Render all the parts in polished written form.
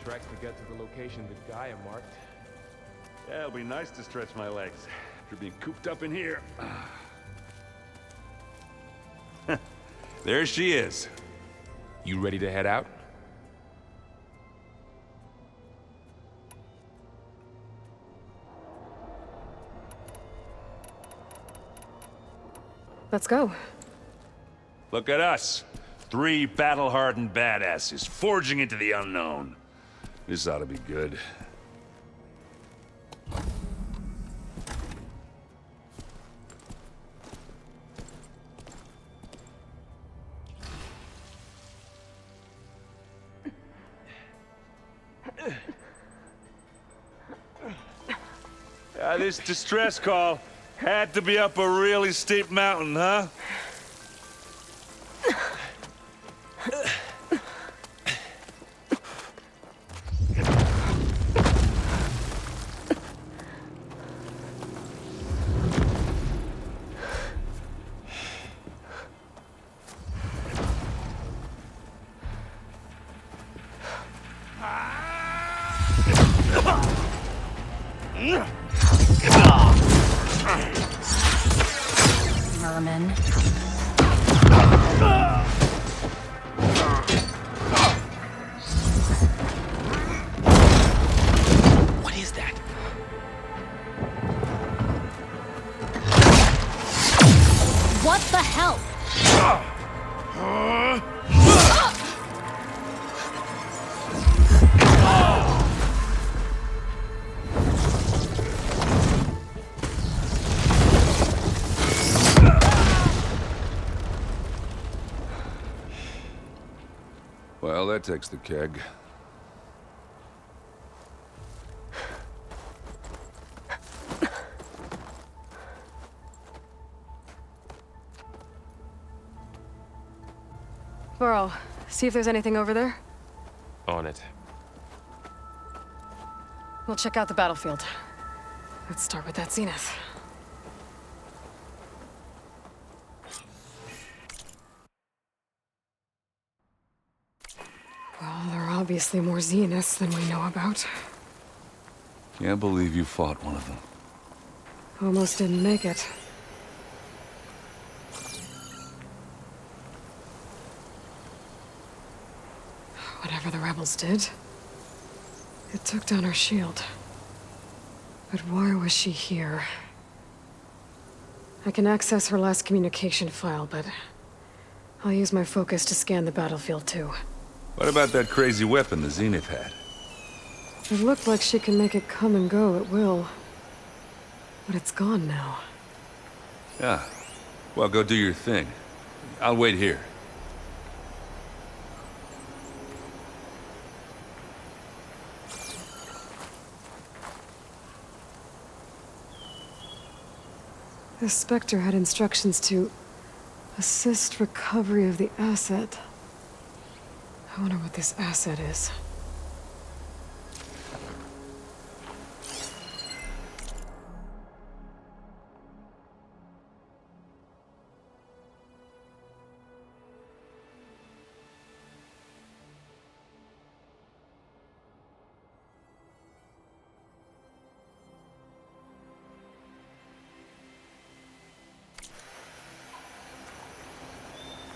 a trek to get to the location that Gaia marked. Yeah, it'll be nice to stretch my legs after being cooped up in here. There she is. You ready to head out? Let's go. Look at us. 3 battle-hardened badasses forging into the unknown. This ought to be good. This distress call had to be up a really steep mountain, huh? Vermin. What is that? What the hell? Well, that takes the keg. Burrow, see if there's anything over there. On it. We'll check out the battlefield. Let's start with that zenith. Well, there are obviously more zeniths than we know about. Can't believe you fought one of them. Almost didn't make it. Whatever the rebels did, it took down our shield. But why was she here? I can access her last communication file, but I'll use my focus to scan the battlefield too. What about that crazy weapon the Zenith had? It looked like she can make it come and go at will. But it's gone now. Yeah. Well, go do your thing. I'll wait here. The Spectre had instructions to assist recovery of the asset. I wonder what this asset is.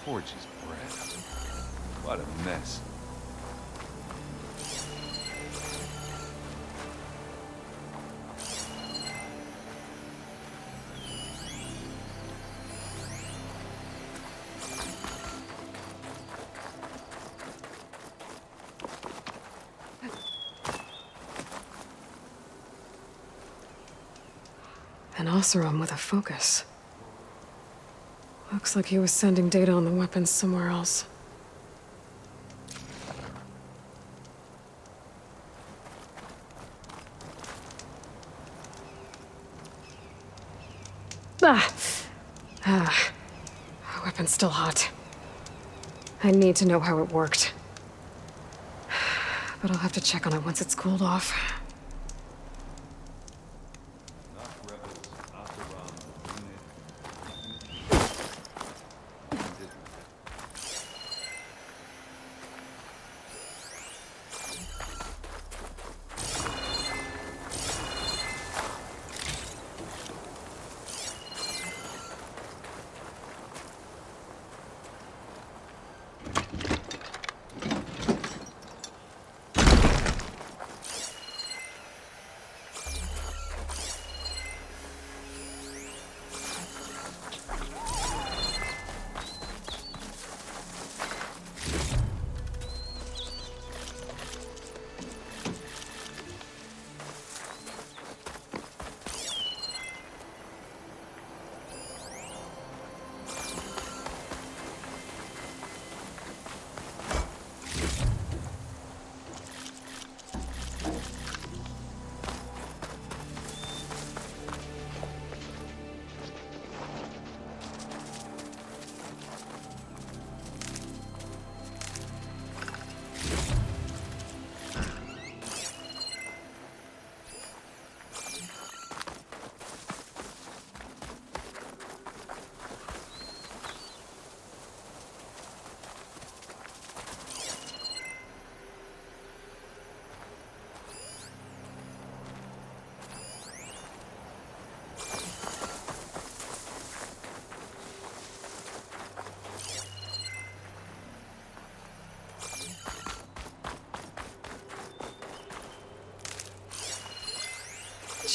Forge's bread. What a mess. An Oseram with a focus. Looks like he was sending data on the weapons somewhere else. Weapon's still hot. I need to know how it worked. But I'll have to check on it once it's cooled off.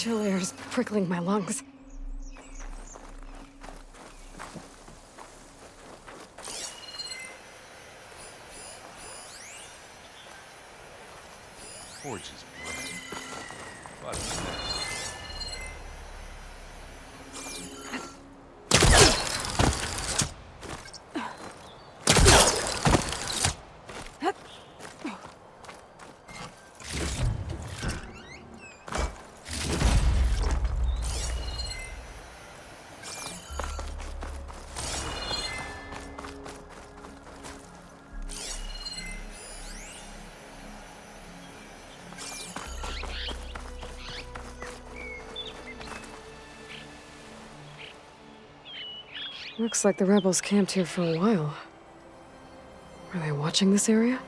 chill air's prickling my lungs. Forge is bright. What is next? Looks like the rebels camped here for a while. Are they watching this area?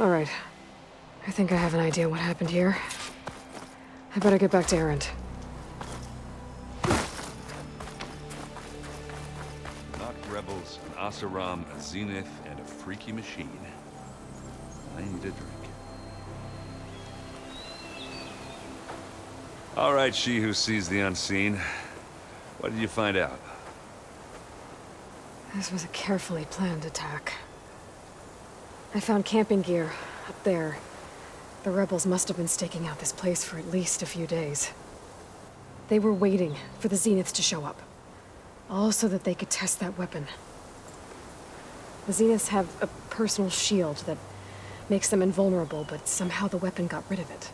Alright. I think I have an idea what happened here. I better get back to Erend. Not rebels, an Asaram, a Zenith, and a freaky machine. I need a drink. All right, she who sees the unseen. What did you find out? This was a carefully planned attack. I found camping gear up there. The rebels must have been staking out this place for at least a few days. They were waiting for the Zeniths to show up. All so that they could test that weapon. The Zeniths have a personal shield that makes them invulnerable, but somehow the weapon got rid of it.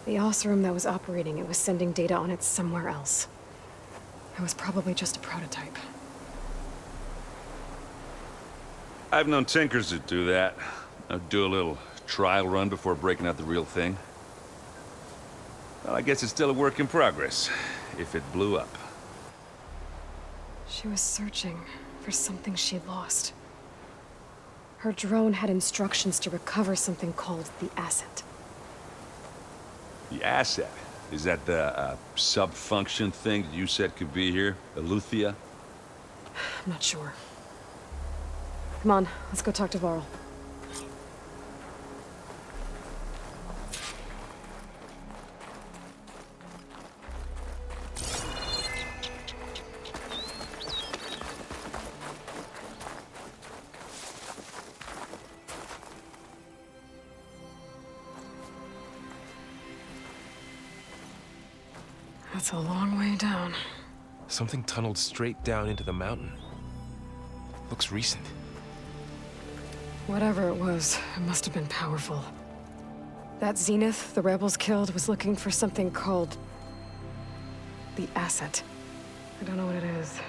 The Oseram that was operating it was sending data on it somewhere else. It was probably just a prototype. I've known tinkers that do that. I'd do a little trial run before breaking out the real thing. Well, I guess it's still a work in progress, if it blew up. She was searching for something she lost. Her drone had instructions to recover something called the asset. The asset? Is that the sub-function thing that you said could be here? Eleuthia? I'm not sure. Come on, let's go talk to Varl. That's a long way down. Something tunneled straight down into the mountain. Looks recent. Whatever it was, it must have been powerful. That Zenith the rebels killed was looking for something called the asset. I don't know what it is,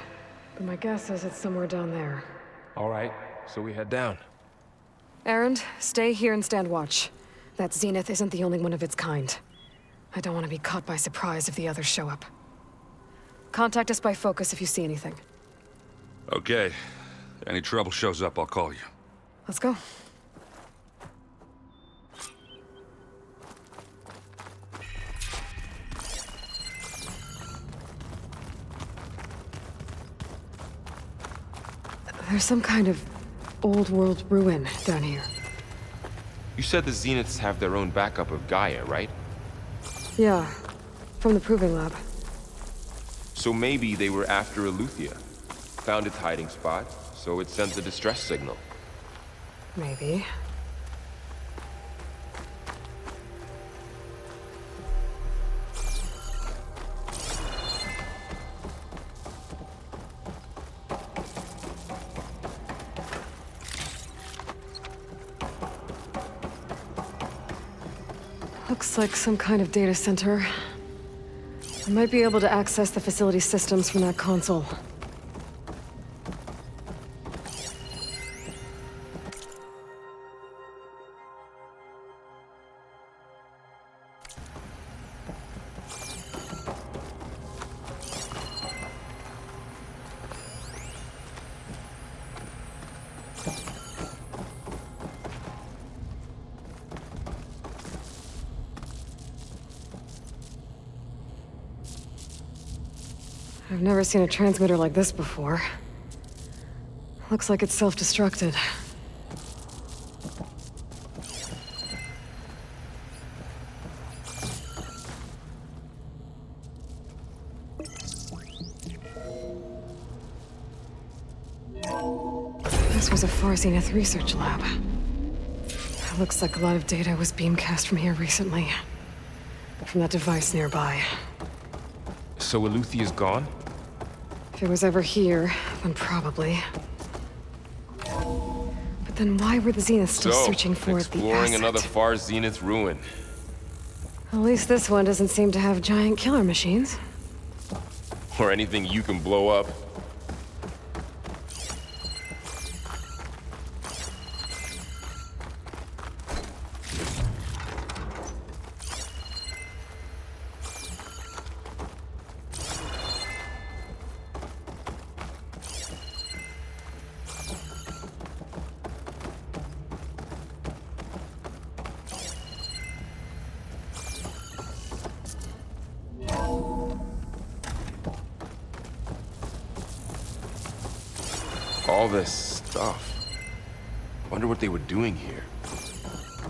but my guess is it's somewhere down there. All right, so we head down. Erend, stay here and stand watch. That Zenith isn't the only one of its kind. I don't want to be caught by surprise if the others show up. Contact us by focus if you see anything. Okay. Any trouble shows up, I'll call you. Let's go. There's some kind of old world ruin down here. You said the Zeniths have their own backup of Gaia, right? Yeah, from the Proving Lab. So maybe they were after Eleuthia. Found its hiding spot, so it sent the distress signal. Maybe. Looks like some kind of data center. I might be able to access the facility systems from that console. I've never seen a transmitter like this before. Looks like it's self-destructed. This was a Far Zenith research lab. It looks like a lot of data was beamcast from here recently. From that device nearby. So Eluthia's gone? If it was ever here, then probably. But then why were the Zeniths still searching for the asset? Exploring another Far Zenith ruin. At least this one doesn't seem to have giant killer machines. Or anything you can blow up. All this stuff. Wonder what they were doing here.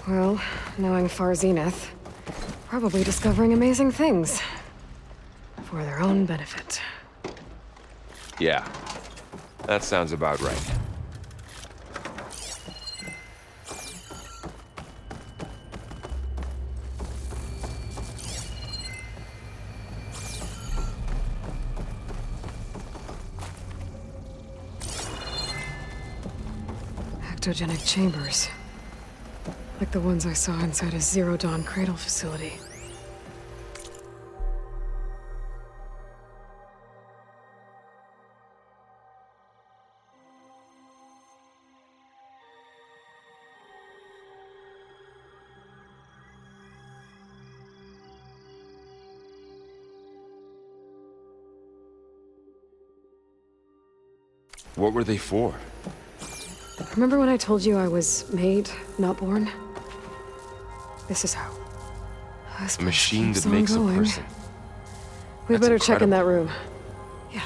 Well, knowing Far Zenith, probably discovering amazing things. For their own benefit. Yeah, that sounds about right. Ectogenic chambers. Like the ones I saw inside a Zero Dawn cradle facility. What were they for? Remember when I told you I was made, not born? This is how. A machine that makes a person. We better check in that incredible. room. Yeah.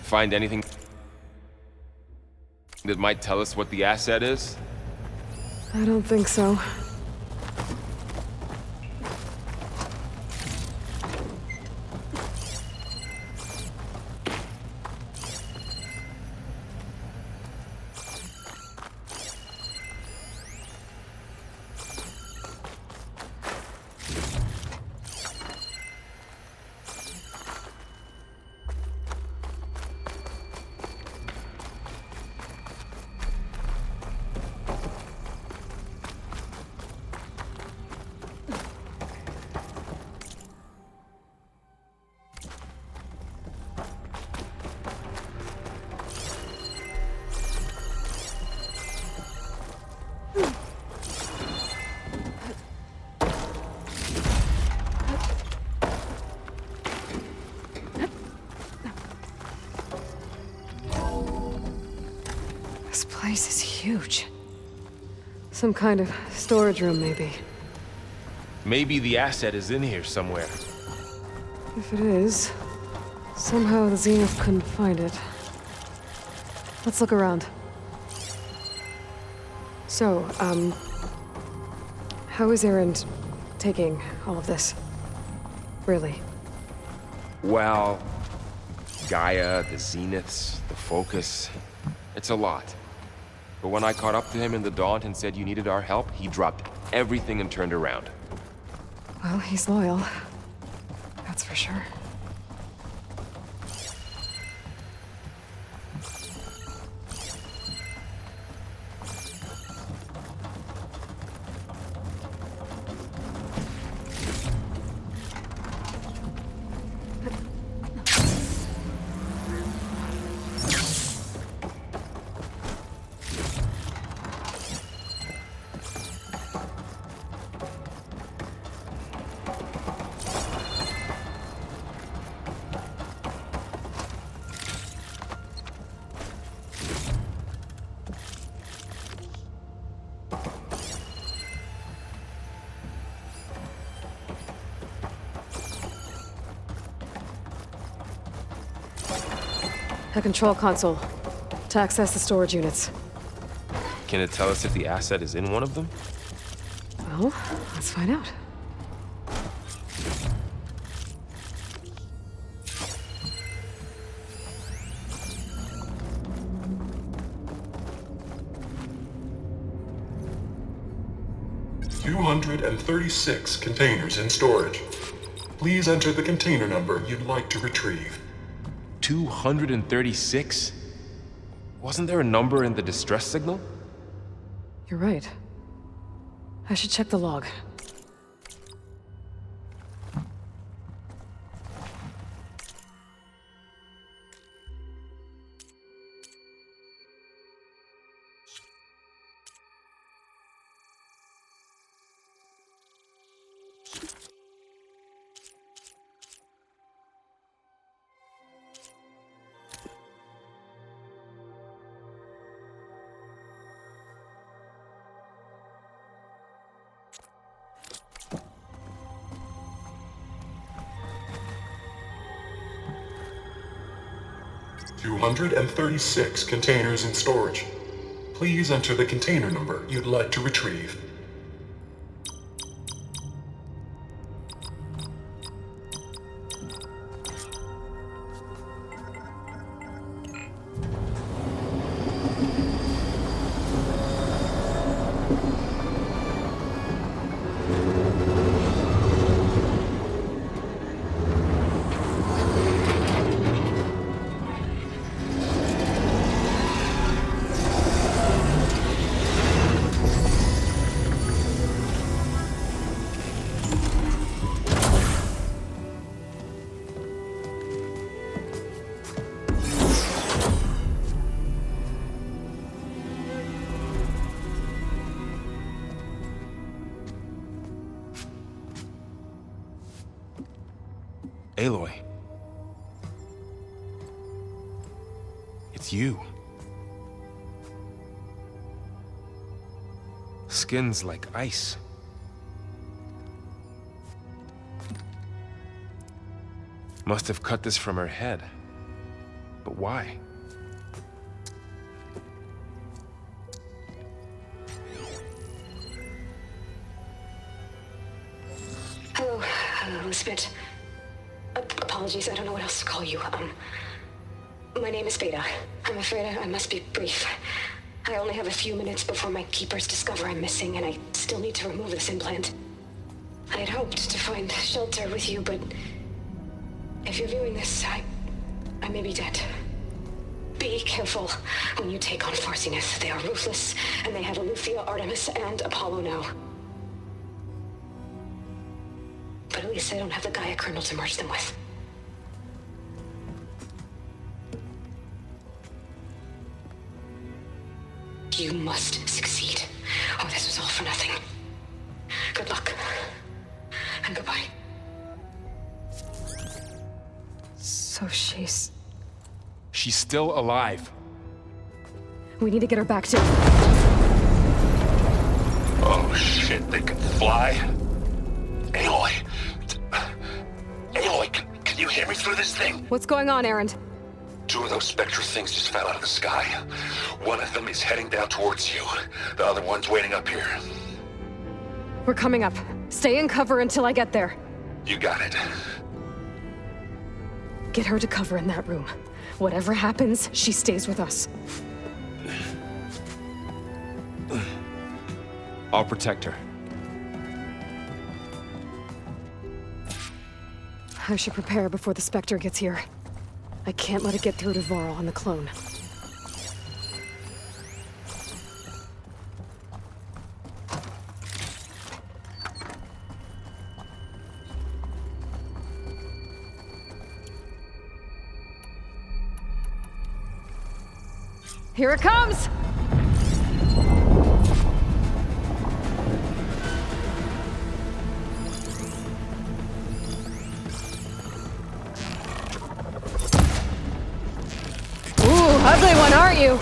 Find anything that might tell us what the asset is? I don't think so. This place is huge. Some kind of storage room, maybe. Maybe the asset is in here somewhere. If it is, somehow the Zenith couldn't find it. Let's look around. So, How is Erend taking all of this? Really? Well, Gaia, the Zeniths, the Focus, it's a lot. But when I caught up to him in the Daunt and said you needed our help, he dropped everything and turned around. Well, he's loyal. That's for sure. A control console to access the storage units. Can it tell us if the asset is in one of them? Well, let's find out. $236 containers in storage. Please enter the container number you'd like to retrieve. 236? Wasn't there a number in the distress signal? You're right. I should check the log. $236 containers in storage. Please enter the container number you'd like to retrieve. Aloy. It's you. Skin's like ice. Must have cut this from her head. But why? Hello, Elizabeth. Apologies, I don't know what else to call you. My name is Beta. I'm afraid I must be brief. I only have a few minutes before my keepers discover I'm missing, and I still need to remove this implant. I had hoped to find shelter with you, but if you're viewing this, I may be dead. Be careful when you take on Farsineth. They are ruthless, and they have Aletheia, Artemis, and Apollo now. But at least I don't have the Gaia kernel to merge them with. You must succeed. Oh, this was all for nothing. Good luck. And goodbye. So she's... She's still alive. We need to get her back to... Oh shit, they can fly? Aloy! Aloy, can you hear me through this thing? What's going on, Erend? Two of those spectral things just fell out of the sky. One of them is heading down towards you. The other one's waiting up here. We're coming up. Stay in cover until I get there. You got it. Get her to cover in that room. Whatever happens, she stays with us. I'll protect her. I should prepare before the Spectre gets here. I can't let it get through to Varl on the clone. Here it comes! Ugly one, aren't you?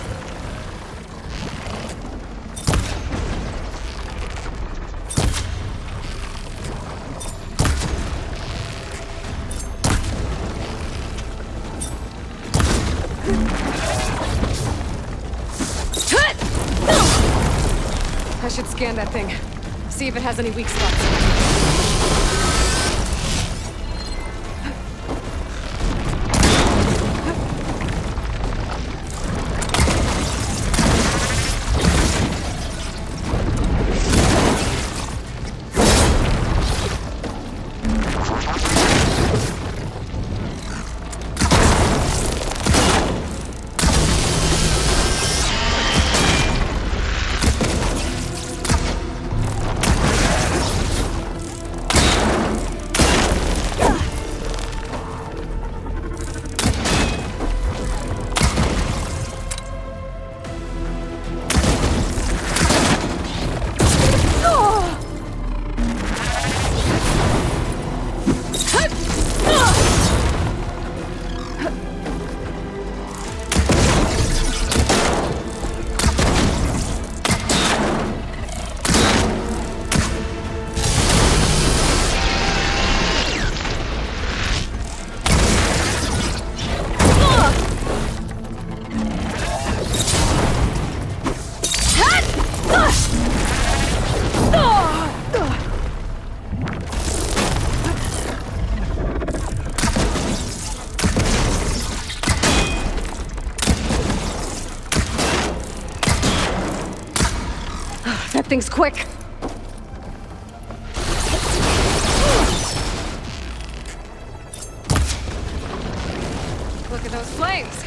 I should scan that thing. See if it has any weak spots. That thing's quick. Look at those flames.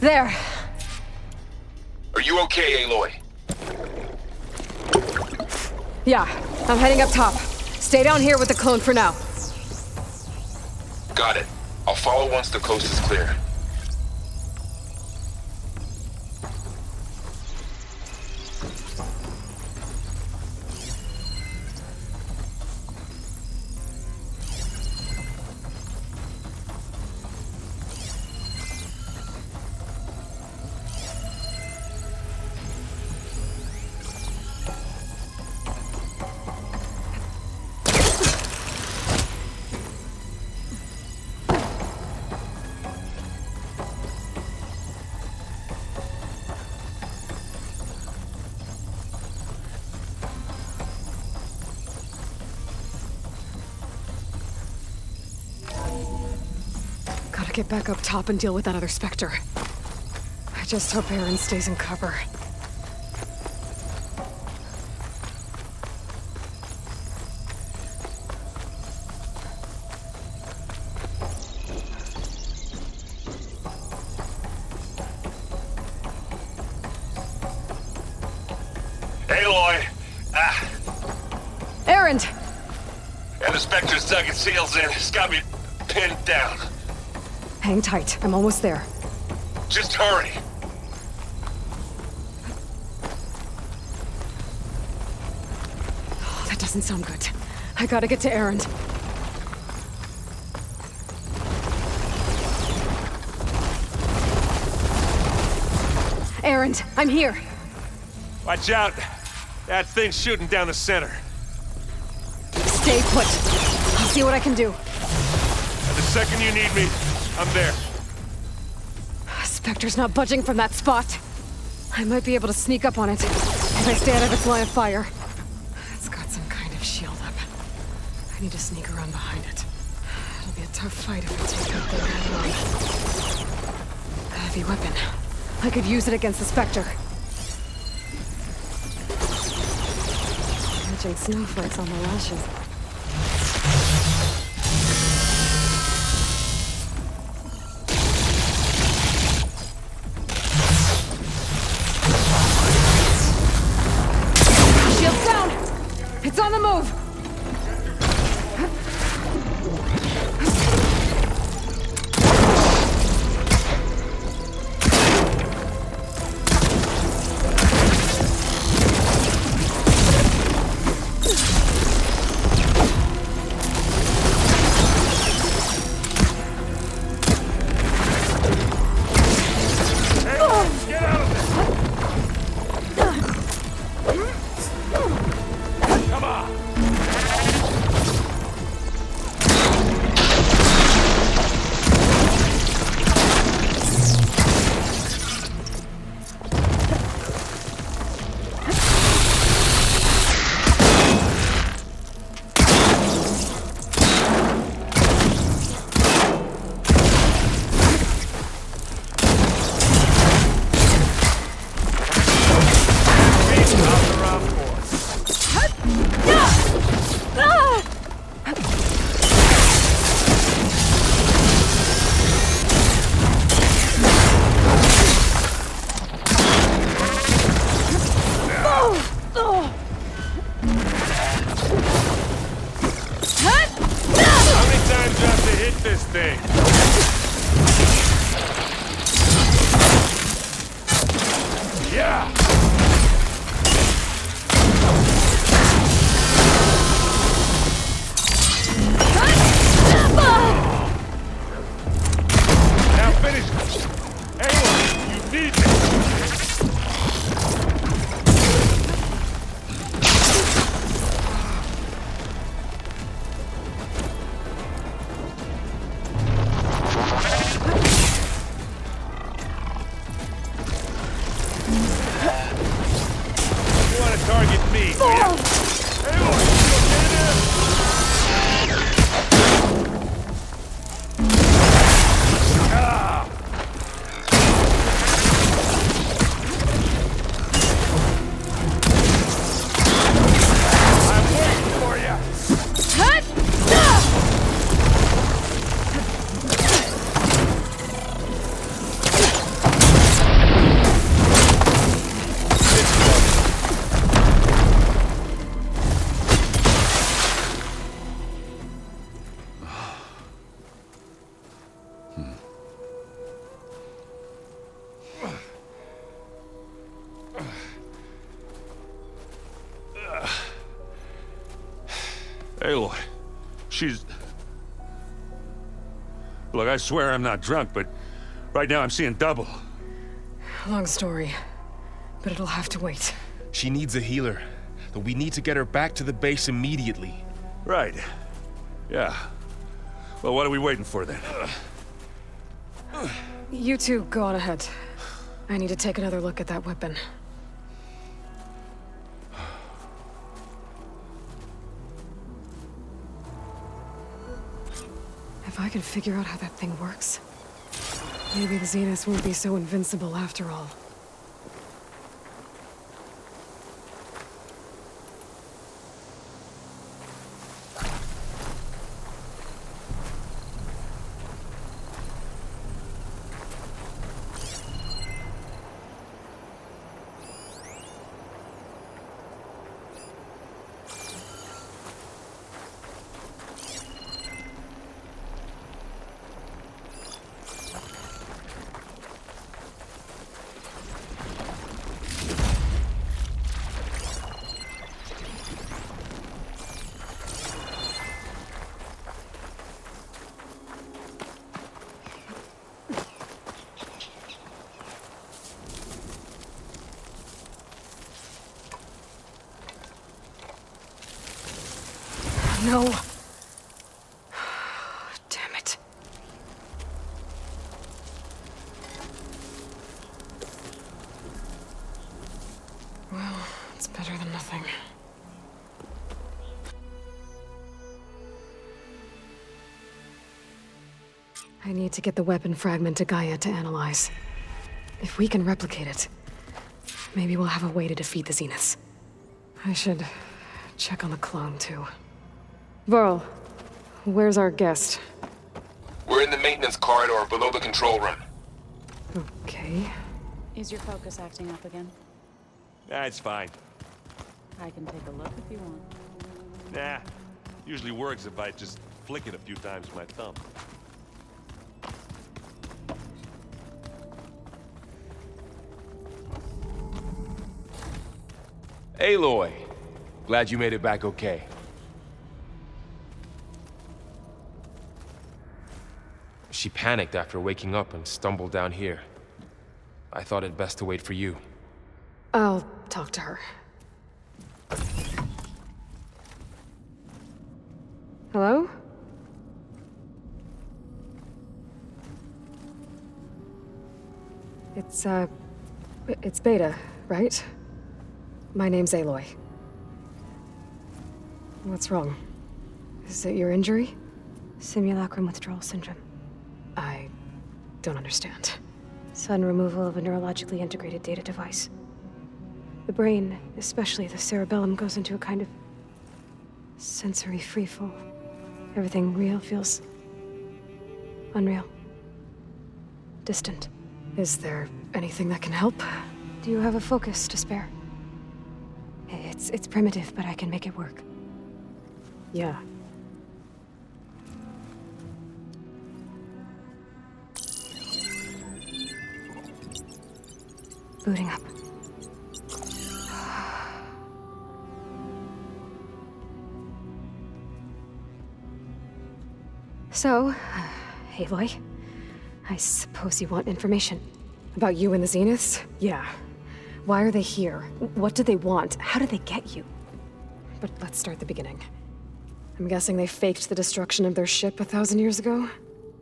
There. Are you okay, Aloy? Yeah, I'm heading up top. Stay down here with the clone for now. Got it. I'll follow once the coast is clear. Gotta get back up top and deal with that other Spectre. I just hope Aaron stays in cover. Aloy! Aaron! And the Spectre's dug its heels in. It's got me pinned down. Hang tight. I'm almost there. Just hurry. Oh, that doesn't sound good. I gotta get to Aaron. Aaron, I'm here. Watch out. That thing's shooting down the center. Stay put. I'll see what I can do. And the second you need me, I'm there. Spectre's not budging from that spot. I might be able to sneak up on it if I stay out of its line of fire. It's got some kind of shield up. I need to sneak around behind it. It'll be a tough fight if I take out the head on. A heavy weapon. I could use it against the Spectre. Catching snowflakes on the lashes. Shield's down! It's on the move! Aloy, she's... Look, I swear I'm not drunk, but right now I'm seeing double. Long story, but it'll have to wait. She needs a healer, but we need to get her back to the base immediately. Right. Yeah. Well, what are we waiting for then? You two go on ahead. I need to take another look at that weapon. If I can figure out how that thing works, maybe the Zeniths won't be so invincible after all. No. Damn it. Well, it's better than nothing. I need to get the weapon fragment to Gaia to analyze. If we can replicate it, maybe we'll have a way to defeat the Zeniths. I should check on the clone, too. Varl, where's our guest? We're in the maintenance corridor below the control room. Okay. Is your focus acting up again? Nah, it's fine. I can take a look if you want. Nah. Usually works if I just flick it a few times with my thumb. Aloy, glad you made it back okay. She panicked after waking up and stumbled down here. I thought it best to wait for you. I'll talk to her. Hello? It's Beta, right? My name's Aloy. What's wrong? Is it your injury? Simulacrum withdrawal syndrome. I don't understand. Sudden removal of a neurologically integrated data device. The brain, especially the cerebellum, goes into a kind of sensory freefall. Everything real feels unreal. Distant. Is there anything that can help? Do you have a focus to spare? It's primitive, but I can make it work. Yeah. Booting up. So, Aloy, I suppose you want information. About you and the Zeniths? Yeah. Why are they here? What do they want? How did they get you? But let's start at the beginning. I'm guessing they faked the destruction of their ship 1,000 years ago?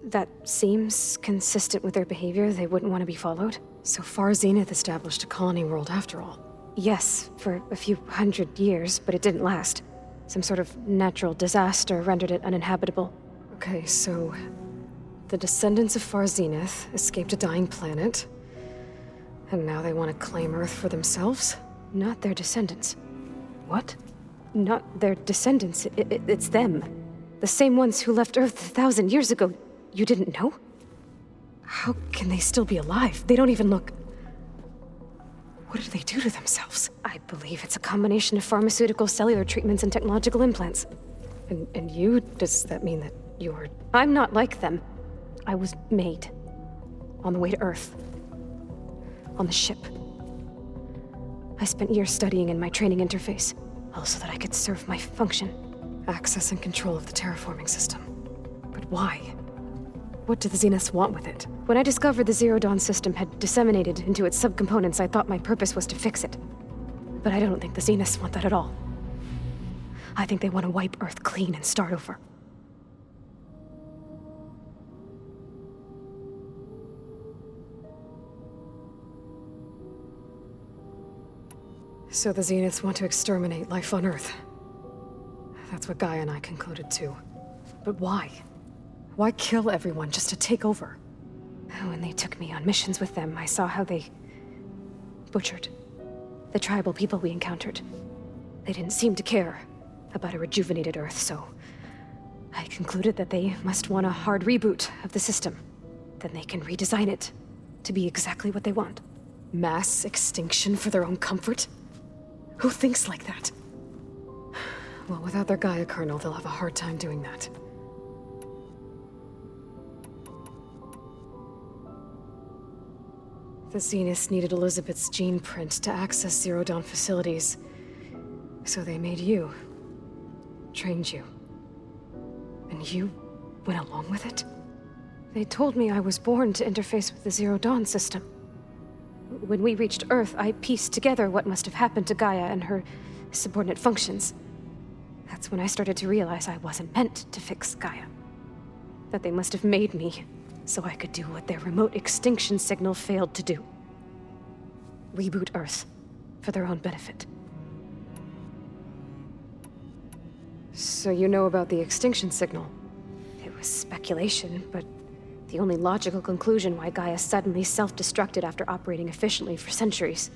That seems consistent with their behavior. They wouldn't want to be followed. So far, Zenith established a colony world after all. Yes, for a few hundred years, but it didn't last. Some sort of natural disaster rendered it uninhabitable. Okay, so the descendants of Far Zenith escaped a dying planet, and now they want to claim Earth for themselves? Not their descendants. What? Not their descendants. It's them. The same ones who left Earth 1,000 years ago. You didn't know? How can they still be alive? They don't even look... What did they do to themselves? I believe it's a combination of pharmaceutical, cellular treatments, and technological implants. And you? Does that mean that you're... I'm not like them. I was made. On the way to Earth. On the ship. I spent years studying in my training interface, all so that I could serve my function. Access and control of the terraforming system. But why? What do the Zeniths want with it? When I discovered the Zero Dawn system had disseminated into its subcomponents, I thought my purpose was to fix it. But I don't think the Zeniths want that at all. I think they want to wipe Earth clean and start over. So the Zeniths want to exterminate life on Earth. That's what Gaia and I concluded too. But why? Why kill everyone just to take over? When they took me on missions with them, I saw how they butchered the tribal people we encountered. They didn't seem to care about a rejuvenated Earth, so I concluded that they must want a hard reboot of the system. Then they can redesign it to be exactly what they want. Mass extinction for their own comfort? Who thinks like that? Well, without their Gaia kernel, they'll have a hard time doing that. The Zeniths needed Elizabeth's gene print to access Zero Dawn facilities. So they made you. Trained you. And you went along with it? They told me I was born to interface with the Zero Dawn system. When we reached Earth, I pieced together what must have happened to Gaia and her subordinate functions. That's when I started to realize I wasn't meant to fix Gaia. That they must have made me so I could do what their remote extinction signal failed to do. Reboot Earth for their own benefit. So you know about the extinction signal? It was speculation, but the only logical conclusion why Gaia suddenly self-destructed after operating efficiently for centuries.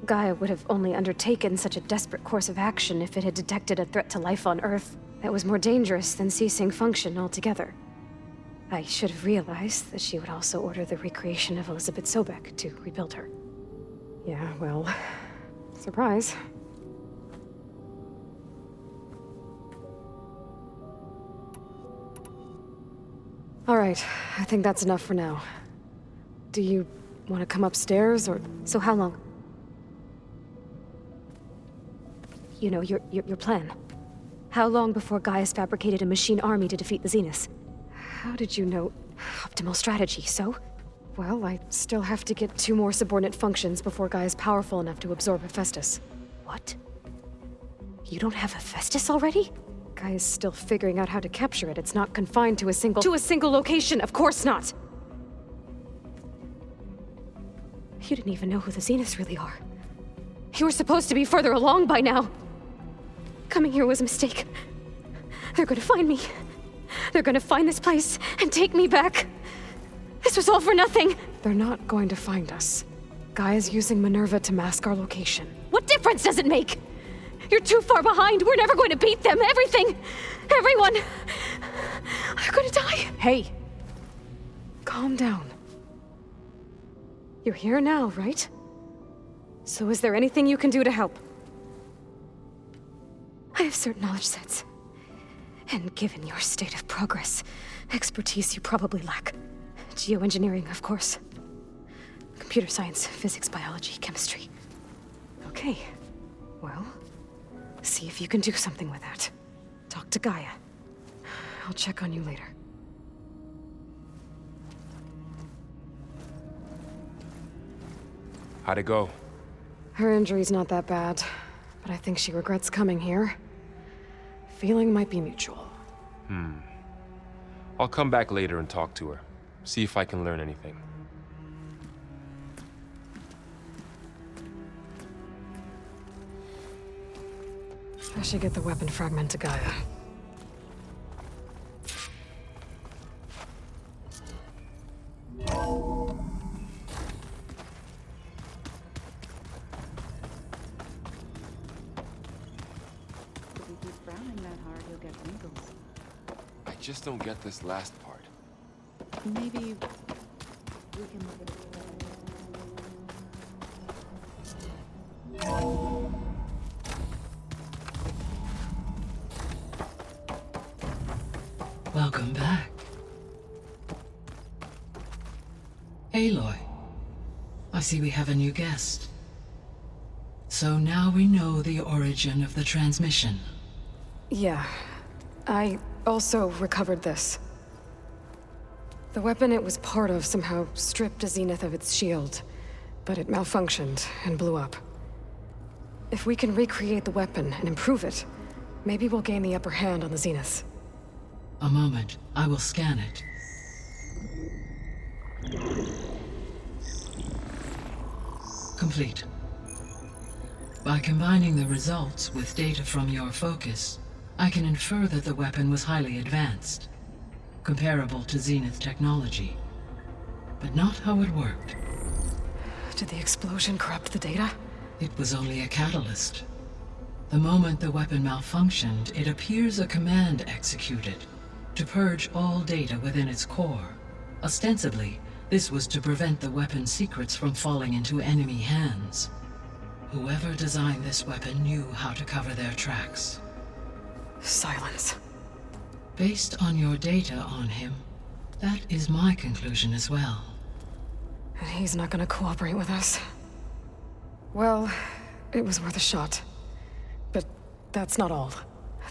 Gaia would have only undertaken such a desperate course of action if it had detected a threat to life on Earth that was more dangerous than ceasing function altogether. I should have realized that she would also order the recreation of Elizabeth Sobek to rebuild her. Yeah, well, surprise. All right, I think that's enough for now. Do you want to come upstairs, or... So how long? You know, your plan. How long before Gaia's fabricated a machine army to defeat the Zeniths? How did you know? Optimal strategy, so? Well, I still have to get 2 more subordinate functions before Gaia's powerful enough to absorb Hephaestus. What? You don't have Hephaestus already? Gaia's still figuring out how to capture it. It's not confined to a single... To a single location! Of course not! You didn't even know who the Zeniths really are. You were supposed to be further along by now. Coming here was a mistake. They're gonna find me. They're gonna find this place and take me back. This was all for nothing. They're not going to find us. Gaia's using Minerva to mask our location. What difference does it make? You're too far behind. We're never going to beat them. Everything. Everyone. They're gonna die. Hey. Calm down. You're here now, right? So is there anything you can do to help? I have certain knowledge sets. And given your state of progress, expertise you probably lack. Geoengineering, of course. Computer science, physics, biology, chemistry. Okay. Well, see if you can do something with that. Talk to Gaia. I'll check on you later. How'd it go? Her injury's not that bad, but I think she regrets coming here. Feeling might be mutual. I'll come back later and talk to her. See if I can learn anything. I should get the weapon fragment to Gaia. If you keep frowning that hard, you'll get wrinkles. I just don't get this last part. Maybe we can look at it. Welcome back. Aloy, I see we have a new guest. So now we know the origin of the transmission. Yeah, I also recovered this. The weapon it was part of somehow stripped Zenith of its shield, but it malfunctioned and blew up. If we can recreate the weapon and improve it, maybe we'll gain the upper hand on the Zeniths. A moment. I will scan it. Complete. By combining the results with data from your focus, I can infer that the weapon was highly advanced, comparable to Zenith technology, but not how it worked. Did the explosion corrupt the data? It was only a catalyst. The moment the weapon malfunctioned, it appears a command executed to purge all data within its core. Ostensibly, this was to prevent the weapon's secrets from falling into enemy hands. Whoever designed this weapon knew how to cover their tracks. Silence. Based on your data on him, that is my conclusion as well. And he's not gonna cooperate with us. Well, it was worth a shot. But that's not all.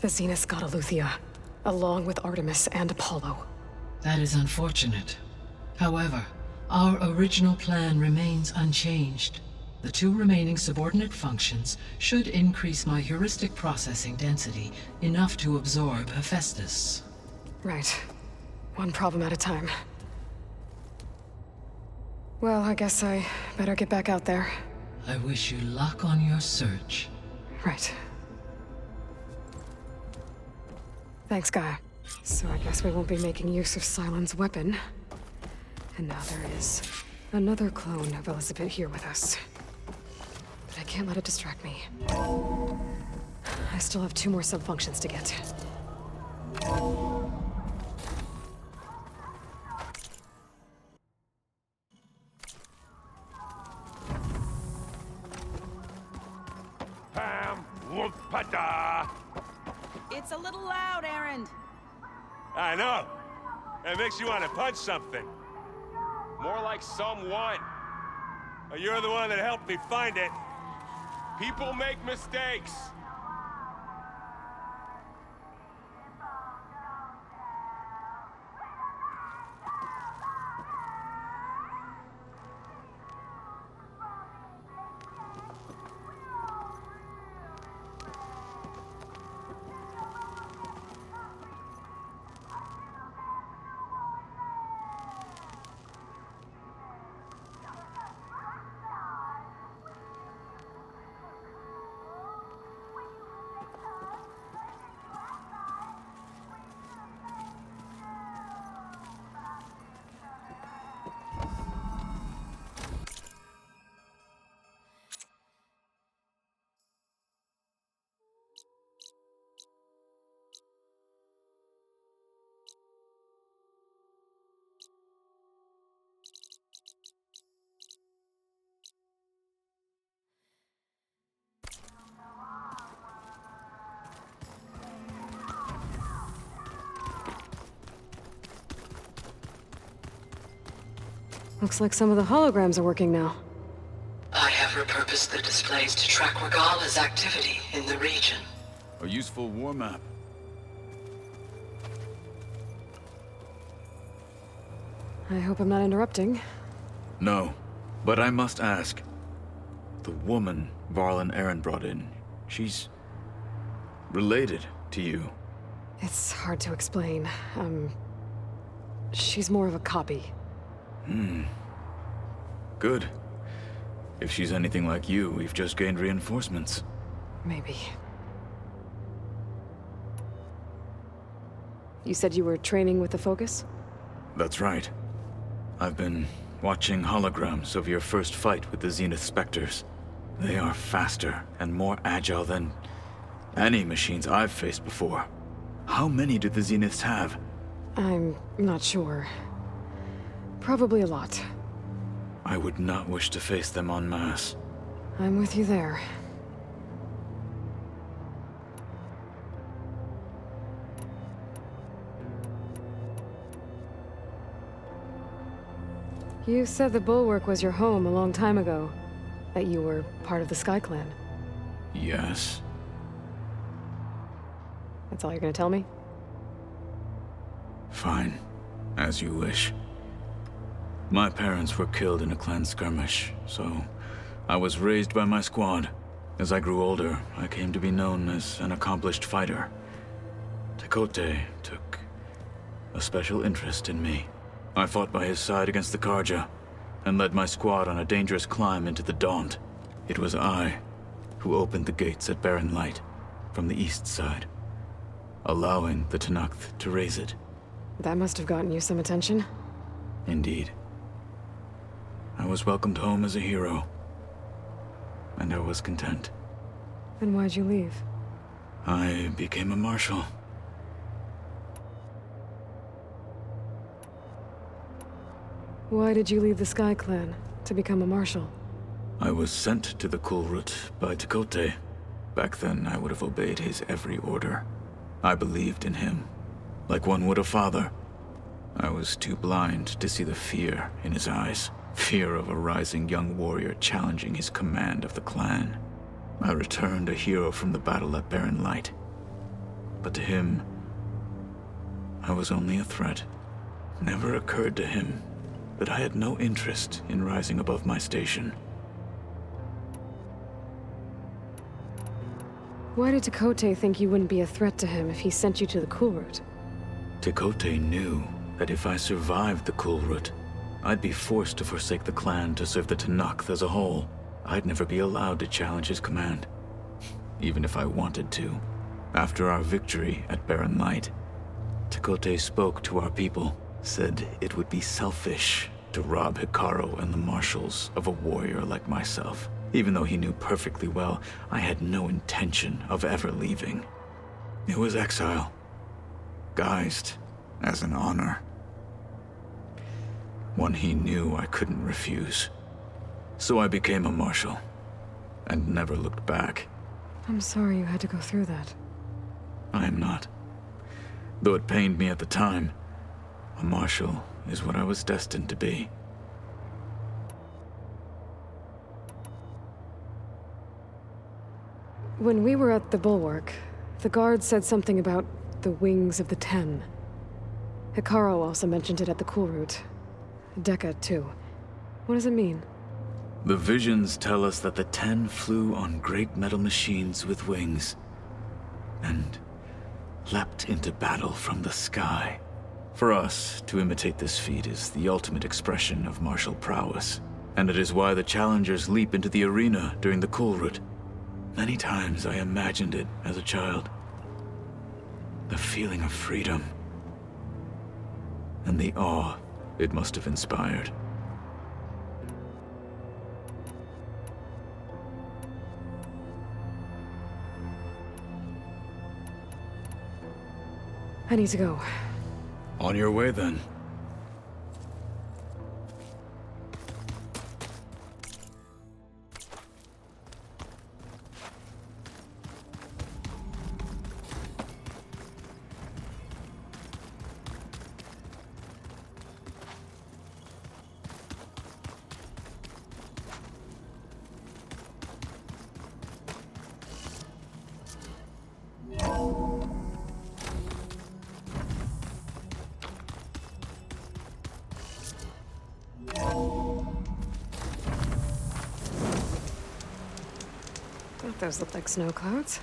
The Zeniths got Eleuthia, along with Artemis and Apollo. That is unfortunate. However, our original plan remains unchanged. The 2 remaining subordinate functions should increase my heuristic processing density enough to absorb Hephaestus. Right. One problem at a time. Well, I guess I better get back out there. I wish you luck on your search. Right. Thanks, Gaia. So I guess we won't be making use of Cylon's weapon. And now there is another clone of Elizabeth here with us. But I can't let it distract me. I still have 2 more sub-functions to get. Pam, whoop-a-da. It's a little loud, Aaron. I know. It makes you want to punch something. More like someone. You're the one that helped me find it. People make mistakes. Looks like some of the holograms are working now. I have repurposed the displays to track Regala's activity in the region. A useful war map. I hope I'm not interrupting. No, but I must ask. The woman Varl and Aaron brought in, she's related to you. It's hard to explain. She's more of a copy. Good. If she's anything like you, we've just gained reinforcements. Maybe. You said you were training with the Focus? That's right. I've been watching holograms of your first fight with the Zenith Spectres. They are faster and more agile than any machines I've faced before. How many do the Zeniths have? I'm not sure. Probably a lot. I would not wish to face them en masse. I'm with you there. You said the Bulwark was your home a long time ago. That you were part of the Sky Clan. Yes. That's all you're gonna tell me? Fine. As you wish. My parents were killed in a clan skirmish, so I was raised by my squad. As I grew older, I came to be known as an accomplished fighter. Tekote took a special interest in me. I fought by his side against the Karja, and led my squad on a dangerous climb into the Daunt. It was I who opened the gates at Barren Light from the east side, allowing the Tenakth to raise it. That must have gotten you some attention. Indeed. I was welcomed home as a hero, and I was content. Then why'd you leave? I became a marshal. Why did you leave the Sky Clan to become a marshal? I was sent to the Kulrut by Tekote. Back then, I would have obeyed his every order. I believed in him, like one would a father. I was too blind to see the fear in his eyes. Fear of a rising young warrior challenging his command of the clan. I returned a hero from the battle at Barren Light. But to him, I was only a threat. Never occurred to him that I had no interest in rising above my station. Why did Tekote think you wouldn't be a threat to him if he sent you to the Kulrut? Tekote knew that if I survived the Kulrut, I'd be forced to forsake the clan to serve the Tenakth as a whole. I'd never be allowed to challenge his command, even if I wanted to. After our victory at Barren Light, Tekote spoke to our people, said it would be selfish to rob Hikaru and the marshals of a warrior like myself, even though he knew perfectly well I had no intention of ever leaving. It was exile, guised as an honor. One he knew I couldn't refuse. So I became a marshal, and never looked back. I'm sorry you had to go through that. I am not. Though it pained me at the time, a marshal is what I was destined to be. When we were at the Bulwark, the guard said something about the Wings of the Ten. Hikaru also mentioned it at the Kulrut. Dekka, too. What does it mean? The visions tell us that the Ten flew on great metal machines with wings, and leapt into battle from the sky. For us, to imitate this feat is the ultimate expression of martial prowess, and it is why the challengers leap into the arena during the Kulrut. Many times I imagined it as a child. The feeling of freedom, and the awe it must have inspired. I need to go. On your way, then. Thought those looked like snow clouds.